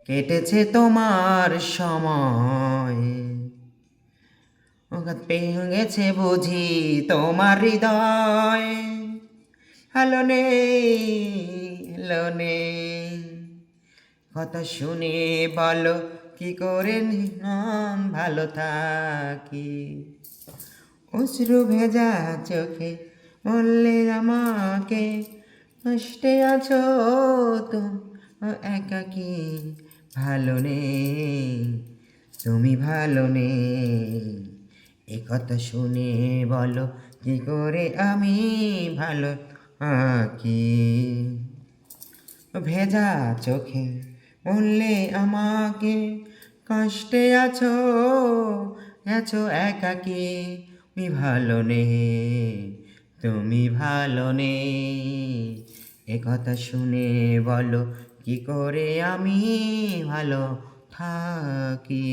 কেটেছে তোমার সময়, আঘাত পেয়ে গেছে বুঝি তোমার হৃদয়। হ্যালো নেই, হ্যালো নেই, কথা শুনে বলো কি করে নিলাম ভালো থাকি। অশ্রু ভেজা চোখে বললে আমাকে, কষ্টে আছো তো একাকি, ভালো নেই, তুমি ভালো নেই। এ কথা শুনে বলো কি করে আমি ভালো থাকি। ভেজা চোখে বললে আমাকে, কষ্টে আছো আছো একাকি, তুমি ভালো নেই, তুমি ভালো নেই। এ কথা শুনে বলো কি করে আমি ভালো থাকি।